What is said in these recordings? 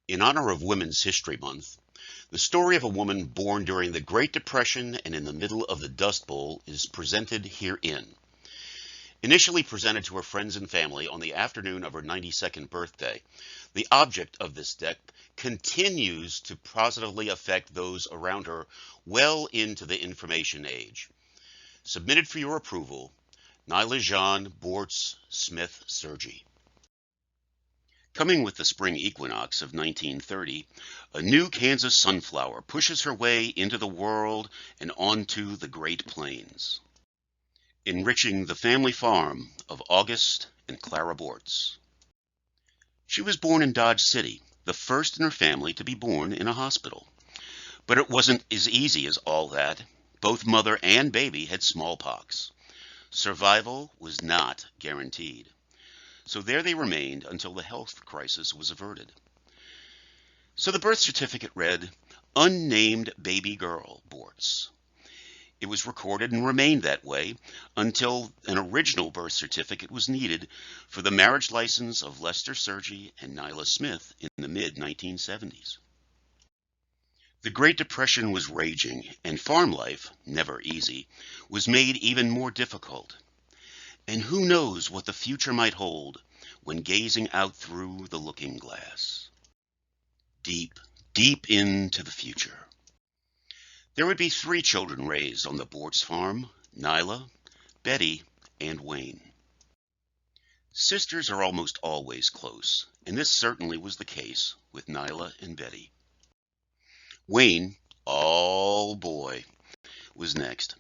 In honor of Women's History Month, the story of a woman born during the Great Depression and in the middle of the Dust Bowl is presented herein. Initially presented to her friends and family on the afternoon of her 92nd birthday, the object of this deck continues to positively affect those around her well into the information age. Submitted for your approval, Nila Jean Bortz Smith Surgi. Coming with the spring equinox of 1930, a new Kansas sunflower pushes her way into the world and onto the Great Plains, enriching the family farm of August and Clara Bortz. She was born in Dodge City, the first in her family to be born in a hospital. But it wasn't as easy as all that. Both mother and baby had smallpox. Survival was not guaranteed. So there they remained until the health crisis was averted. So the birth certificate read, "Unnamed baby girl, Bortz." It was recorded and remained that way until an original birth certificate was needed for the marriage license of Lester Surgi and Nila Smith in the mid-1970s. The Great Depression was raging, and farm life, never easy, was made even more difficult. And who knows what the future might hold when gazing out through the looking glass. Deep, deep into the future. There would be 3 children raised on the Bortz farm: Nila, Betty, and Wayne. Sisters are almost always close, and this certainly was the case with Nila and Betty. Wayne, oh boy, was next.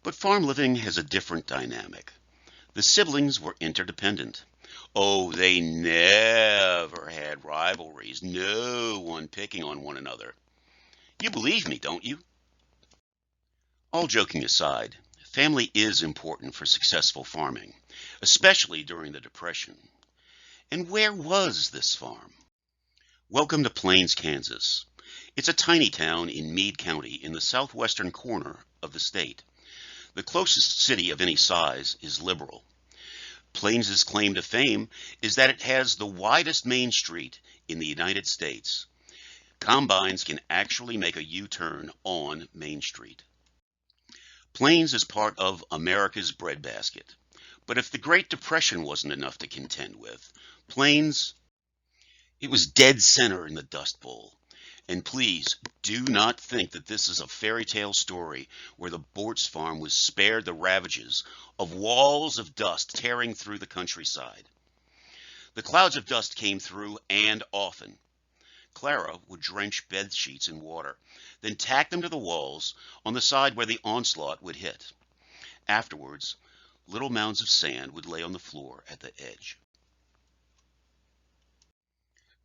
But farm living has a different dynamic. The siblings were interdependent. Oh, they never had rivalries, no one picking on one another. You believe me, don't you? All joking aside, family is important for successful farming, especially during the Depression. And where was this farm? Welcome to Plains, Kansas. It's a tiny town in Meade County in the southwestern corner of the state. The closest city of any size is Liberal. Plains' claim to fame is that it has the widest main street in the United States. Combines can actually make a U-turn on Main Street. Plains is part of America's breadbasket. But if the Great Depression wasn't enough to contend with, Plains, it was dead center in the Dust Bowl. And please do not think that this is a fairy tale story where the Bortz farm was spared the ravages of walls of dust tearing through the countryside. The clouds of dust came through, and often. Clara would drench bed sheets in water, then tack them to the walls on the side where the onslaught would hit. Afterwards, little mounds of sand would lay on the floor at the edge.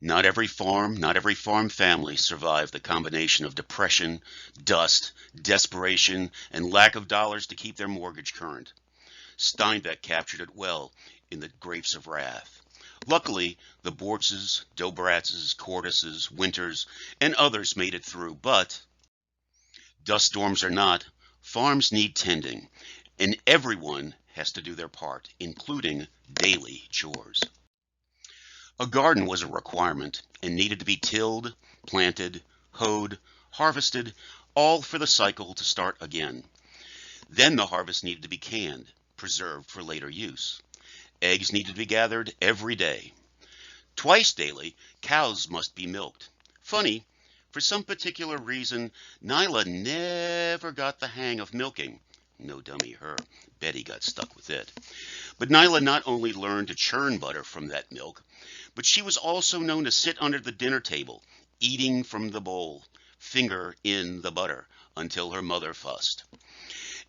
Not every farm family survived the combination of depression, dust, desperation, and lack of dollars to keep their mortgage current. Steinbeck captured it well in The Grapes of Wrath. Luckily, the Bortzes, Dobratzes, Cordises, Winters, and others made it through, but dust storms or not, farms need tending, and everyone has to do their part, including daily chores. A garden was a requirement and needed to be tilled, planted, hoed, harvested, all for the cycle to start again. Then the harvest needed to be canned, preserved for later use. Eggs needed to be gathered every day. Twice daily, cows must be milked. Funny, for some particular reason, Nila never got the hang of milking. No dummy her. Betty got stuck with it. But Nila not only learned to churn butter from that milk, but she was also known to sit under the dinner table, eating from the bowl, finger in the butter, until her mother fussed.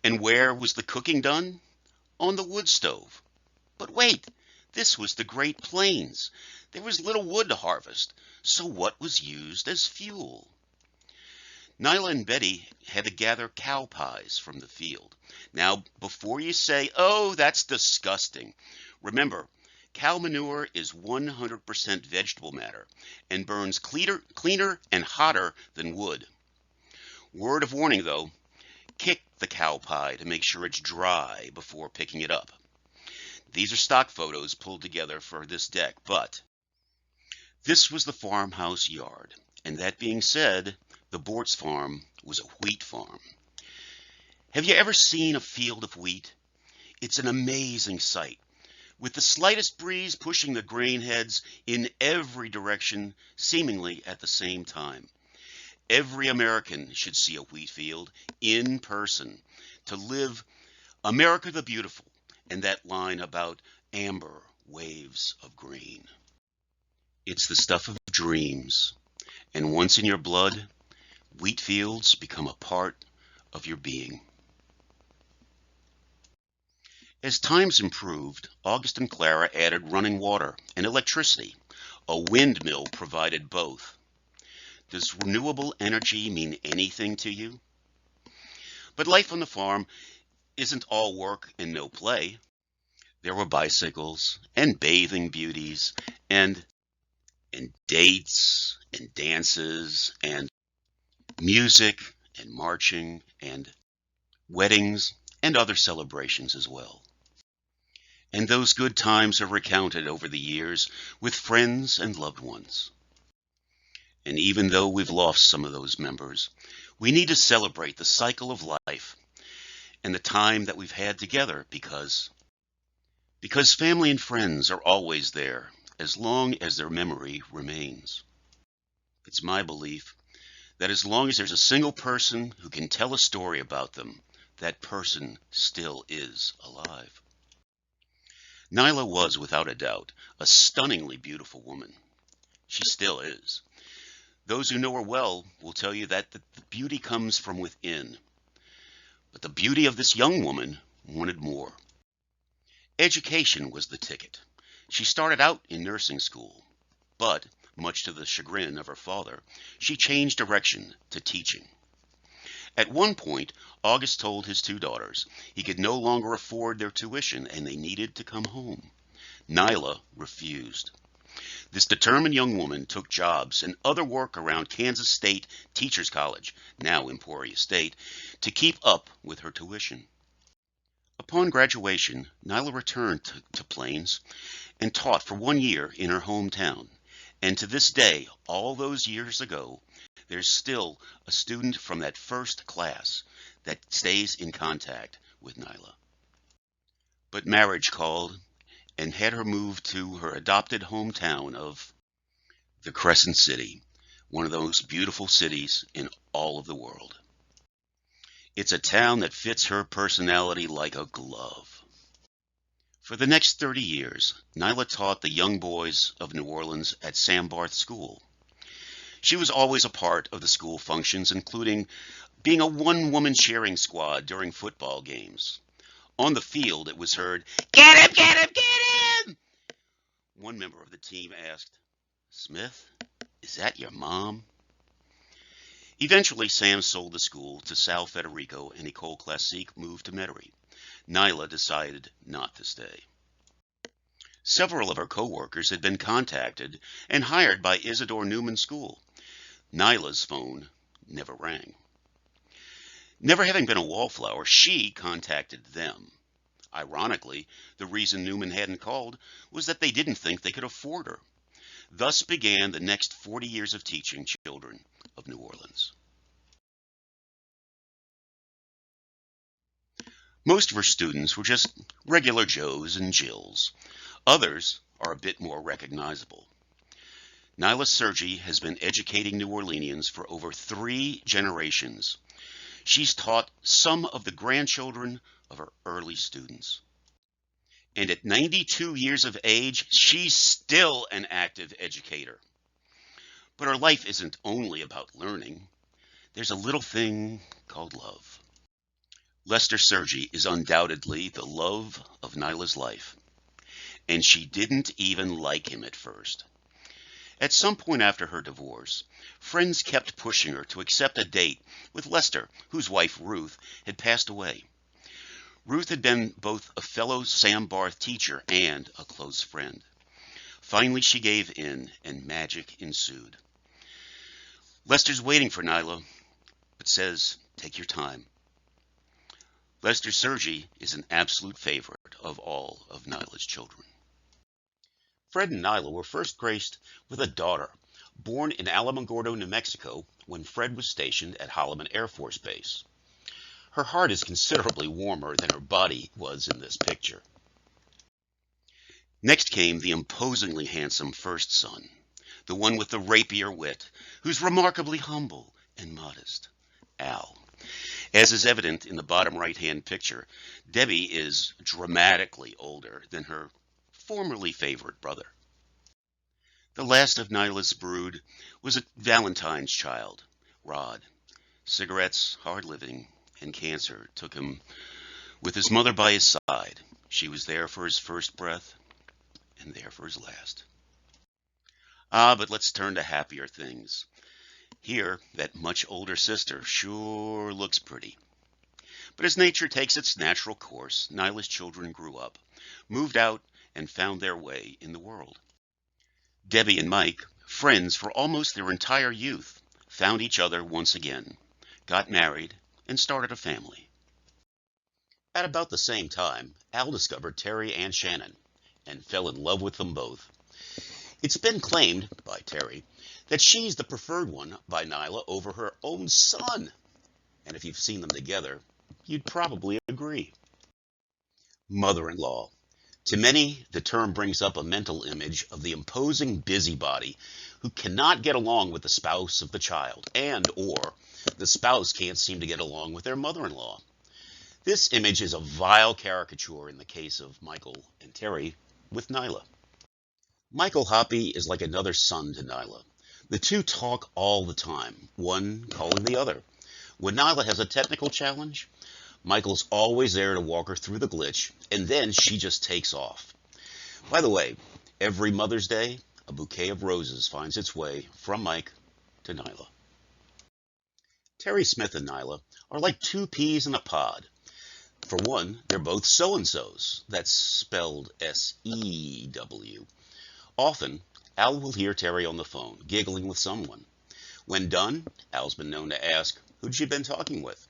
And where was the cooking done? On the wood stove. But wait, this was the Great Plains. There was little wood to harvest, so what was used as fuel? Nila and Betty had to gather cow pies from the field. Now, before you say, "Oh, that's disgusting," remember, cow manure is 100% vegetable matter and burns cleaner and hotter than wood. Word of warning though, kick the cow pie to make sure it's dry before picking it up. These are stock photos pulled together for this deck, but This was the farmhouse yard, and that being said, the Bort's farm was a wheat farm. Have you ever seen a field of wheat? It's an amazing sight, with the slightest breeze pushing the grain heads in every direction, seemingly at the same time. Every American should see a wheat field in person to live America the Beautiful and that line about amber waves of green. It's the stuff of dreams, and once in your blood, wheat fields become a part of your being. As times improved, August and Clara added running water and electricity. A windmill provided both. Does renewable energy mean anything to you? But life on the farm isn't all work and no play. There were bicycles and bathing beauties and dates and dances and music and marching and weddings and other celebrations as well. And those good times are recounted over the years with friends and loved ones. And even though we've lost some of those members, we need to celebrate the cycle of life and the time that we've had together because family and friends are always there as long as their memory remains. It's my belief that as long as there's a single person who can tell a story about them, that person still is alive. Nila was, without a doubt, a stunningly beautiful woman. She still is. Those who know her well will tell you that the beauty comes from within. But the beauty of this young woman wanted more. Education was the ticket. She started out in nursing school, but, much to the chagrin of her father, she changed direction to teaching. At one point, August told his two daughters he could no longer afford their tuition and they needed to come home. Nila refused. This determined young woman took jobs and other work around Kansas State Teachers College, now Emporia State, to keep up with her tuition. Upon graduation, Nila returned to Plains and taught for 1 year in her hometown. And to this day, all those years ago, there's still a student from that first class that stays in contact with Nila. But marriage called and had her move to her adopted hometown of the Crescent City, one of those beautiful cities in all of the world. It's a town that fits her personality like a glove. For the next 30 years, Nila taught the young boys of New Orleans at Sam Barth School. She was always a part of the school functions, including being a one-woman cheering squad during football games. On the field, it was heard, "Get him, get him, get him!" One member of the team asked, "Smith, is that your mom?" Eventually, Sam sold the school to Sal Federico and Nicole Classique moved to Metairie. Nila decided not to stay. Several of her co-workers had been contacted and hired by Isidore Newman School. Nila's phone never rang. Never having been a wallflower, she contacted them. Ironically, the reason Newman hadn't called was that they didn't think they could afford her. Thus began the next 40 years of teaching children of New Orleans. Most of her students were just regular Joes and Jills. Others are a bit more recognizable. Nila Surgi has been educating New Orleanians for over 3 generations. She's taught some of the grandchildren of her early students. And at 92 years of age, she's still an active educator. But her life isn't only about learning. There's a little thing called love. Lester Surgi is undoubtedly the love of Nila's life. And she didn't even like him at first. At some point after her divorce, friends kept pushing her to accept a date with Lester, whose wife Ruth had passed away. Ruth had been both a fellow Sam Barth teacher and a close friend. Finally, she gave in, and magic ensued. Lester's waiting for Nila, but says, "Take your time." Lester Surgi is an absolute favorite of all of Nila's children. Fred and Nila were first graced with a daughter, born in Alamogordo, New Mexico, when Fred was stationed at Holloman Air Force Base. Her heart is considerably warmer than her body was in this picture. Next came the imposingly handsome first son, the one with the rapier wit, who's remarkably humble and modest, Al. As is evident in the bottom right-hand picture, Debbie is dramatically older than her formerly favorite brother. The last of Nila's brood was a Valentine's child, Rod. Cigarettes, hard living, and cancer took him with his mother by his side. She was there for his first breath and there for his last. But let's turn to happier things. Here, that much older sister sure looks pretty. But as nature takes its natural course, Nila's children grew up, moved out, and found their way in the world. Debbie and Mike, friends for almost their entire youth, found each other once again, got married, and started a family. At about the same time, Al discovered Terry and Shannon, and fell in love with them both. It's been claimed by Terry that she's the preferred one by Nila over her own son. And if you've seen them together, you'd probably agree. Mother-in-law. To many, the term brings up a mental image of the imposing busybody who cannot get along with the spouse of the child, and or the spouse can't seem to get along with their mother-in-law. This image is a vile caricature in the case of Michael and Terry with Nila. Michael Hoppy is like another son to Nila. The two talk all the time, one calling the other. When Nila has a technical challenge, Michael's always there to walk her through the glitch, and then she just takes off. By the way, every Mother's Day, a bouquet of roses finds its way from Mike to Nila. Terry Smith and Nila are like two peas in a pod. For one, they're both so-and-sos. That's spelled S-E-W. Often, Al will hear Terry on the phone, giggling with someone. When done, Al's been known to ask, "Who'd you been talking with?"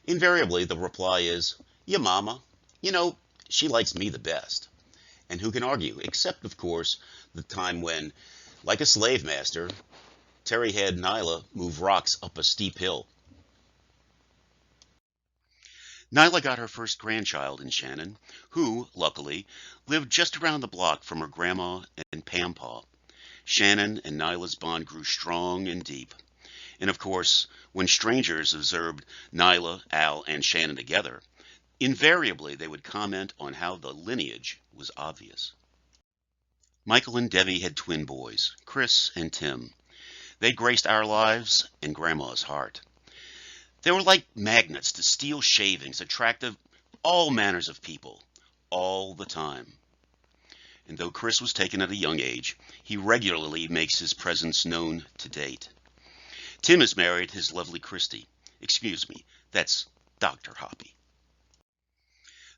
Invariably, the reply is, "Ya mama. You know, she likes me the best." And who can argue, except, of course, the time when, like a slave master, Terry had Nila move rocks up a steep hill. Nila got her first grandchild in Shannon, who, luckily, lived just around the block from her grandma and Pampaw. Shannon and Nila's bond grew strong and deep. And of course, when strangers observed Nila, Al, and Shannon together, invariably they would comment on how the lineage was obvious. Michael and Debbie had twin boys, Chris and Tim. They graced our lives and Grandma's heart. They were like magnets to steel shavings, attractive all manners of people, all the time. And though Chris was taken at a young age, he regularly makes his presence known to date. Tim is married his lovely Christy. Excuse me, that's Dr. Hoppy.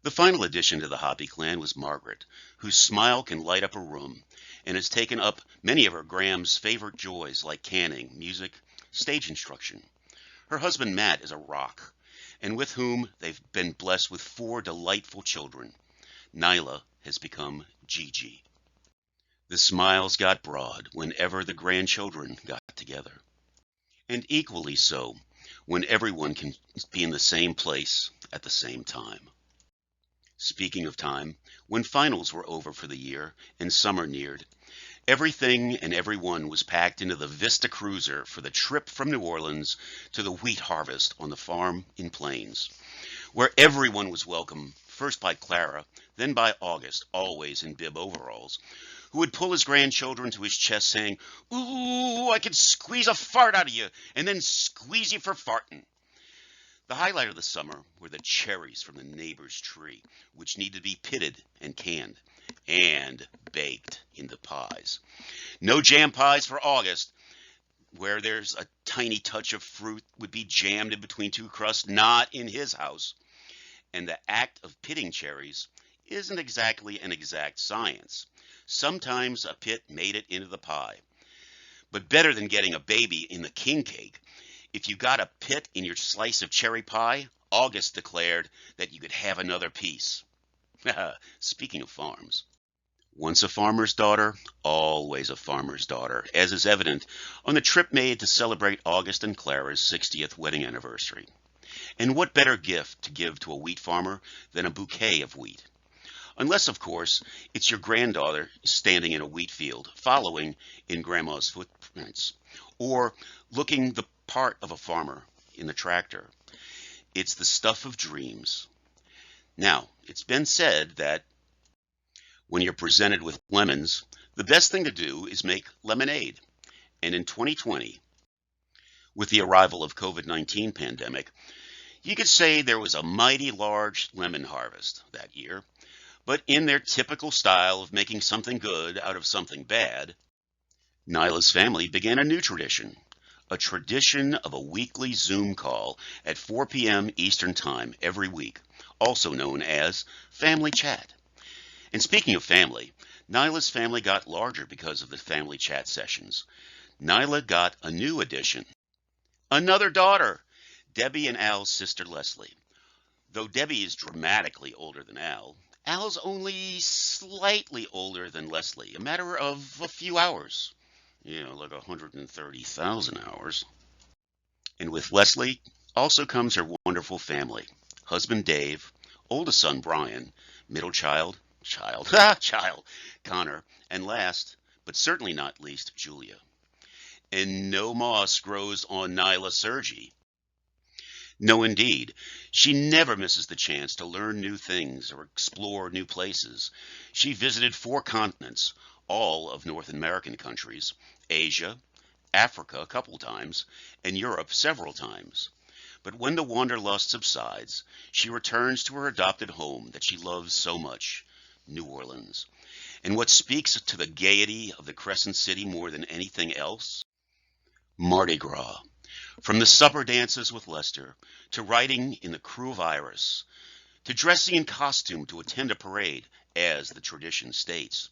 The final addition to the Hoppy clan was Margaret, whose smile can light up a room, and has taken up many of her Graham's favorite joys like canning, music, stage instruction. Her husband Matt is a rock, and with whom they've been blessed with 4 delightful children. Nila has become Gigi. The smiles got broad whenever the grandchildren got together. And equally so when everyone can be in the same place at the same time. Speaking of time, when finals were over for the year and summer neared, everything and everyone was packed into the Vista Cruiser for the trip from New Orleans to the wheat harvest on the farm in Plains, where everyone was welcome, first by Clara, then by August, always in bib overalls, who would pull his grandchildren to his chest saying, "Ooh, I could squeeze a fart out of you, and then squeeze you for farting." The highlight of the summer were the cherries from the neighbor's tree, which needed to be pitted and canned, and baked into pies. No jam pies for August, where there's a tiny touch of fruit would be jammed in between 2 crusts, not in his house. And the act of pitting cherries isn't exactly an exact science. Sometimes a pit made it into the pie. But better than getting a baby in the king cake, if you got a pit in your slice of cherry pie, August declared that you could have another piece. Speaking of farms, Once a farmer's daughter, always a farmer's daughter, as is evident on the trip made to celebrate August and Clara's 60th wedding anniversary. And what better gift to give to a wheat farmer than a bouquet of wheat? Unless, of course, it's your granddaughter standing in a wheat field, following in Grandma's footprints, or looking the part of a farmer in the tractor. It's the stuff of dreams. Now, it's been said that when you're presented with lemons, the best thing to do is make lemonade. And in 2020, with the arrival of COVID-19 pandemic, you could say there was a mighty large lemon harvest that year. But in their typical style of making something good out of something bad, Nyla's family began a new tradition, a tradition of a weekly Zoom call at 4 p.m. Eastern Time every week, also known as Family Chat. And speaking of family, Nyla's family got larger because of the family chat sessions. Nyla got a new addition, another daughter, Debbie and Al's sister Leslie. Though Debbie is dramatically older than Al, Al's only slightly older than Leslie, a matter of a few hours. Like 130,000 hours. And with Leslie also comes her wonderful family. Husband Dave, oldest son Brian, middle child, Connor, and last, but certainly not least, Julia. And no moss grows on Nila Surgi. No, indeed. She never misses the chance to learn new things or explore new places. She visited 4 continents, all of North American countries, Asia, Africa a couple times, and Europe several times. But when the wanderlust subsides, she returns to her adopted home that she loves so much, New Orleans. And what speaks to the gaiety of the Crescent City more than anything else? Mardi Gras. From the supper dances with Lester, to riding in the crew of Iris, to dressing in costume to attend a parade, as the tradition states.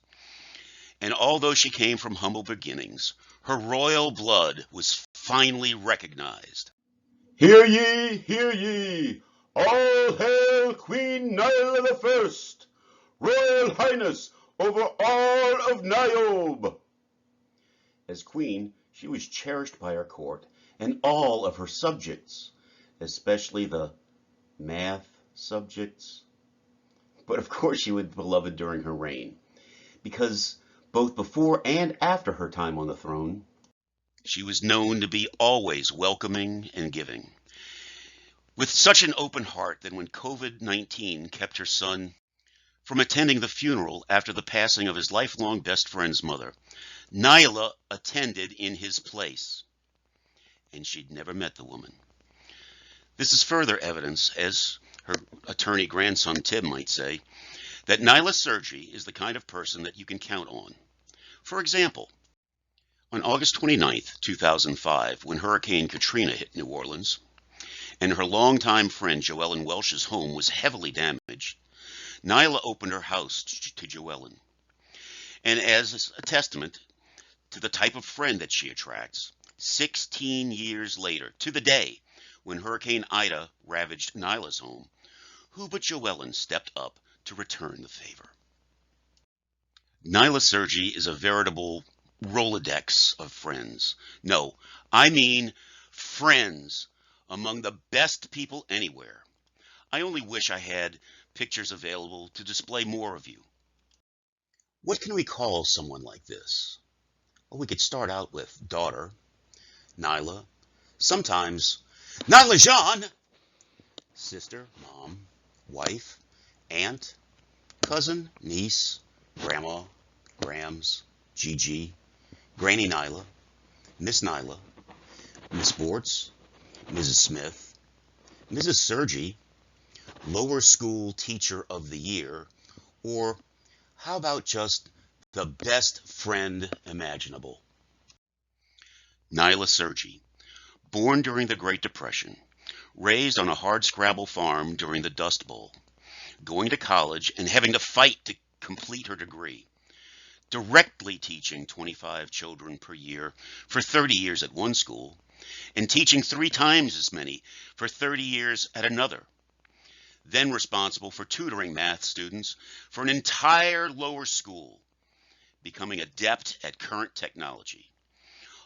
And although she came from humble beginnings, her royal blood was finally recognized. Hear ye, hear ye! All hail Queen Nila the First, Royal Highness over all of Niobe! As queen, she was cherished by her court and all of her subjects, especially the math subjects. But of course she was beloved during her reign, because both before and after her time on the throne, she was known to be always welcoming and giving, with such an open heart that when COVID-19 kept her son from attending the funeral after the passing of his lifelong best friend's mother, Nila attended in his place. And she'd never met the woman. This is further evidence, as her attorney grandson Tim might say, that Nila Surgi is the kind of person that you can count on. For example, on August 29th, 2005, when Hurricane Katrina hit New Orleans, and her longtime friend Joellen Welsh's home was heavily damaged, Nila opened her house to Joellen. And as a testament to the type of friend that she attracts, 16 years later, to the day when Hurricane Ida ravaged Nila's home, who but Joellen stepped up to return the favor. Nila Surgi is a veritable Rolodex of friends. No, I mean friends, among the best people anywhere. I only wish I had pictures available to display more of you. What can we call someone like this? Well, we could start out with daughter, Nila, sometimes Nila Jean, sister, mom, wife, aunt, cousin, niece, grandma, Grams, Gigi, Granny Nila, Miss Nila, Miss Bortz, Mrs. Smith, Mrs. Surgi, lower school teacher of the year, or how about just the best friend imaginable? Nila Surgi, born during the Great Depression, raised on a hardscrabble farm during the Dust Bowl, going to college and having to fight to complete her degree, directly teaching 25 children per year for 30 years at one school, and teaching 3 times as many for 30 years at another, then responsible for tutoring math students for an entire lower school, becoming adept at current technology,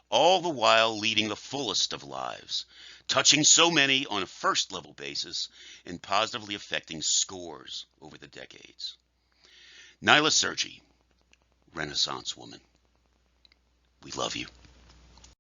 all the while leading the fullest of lives, touching so many on a first level basis and positively affecting scores over the decades. Nila Surgi, Renaissance woman. We love you.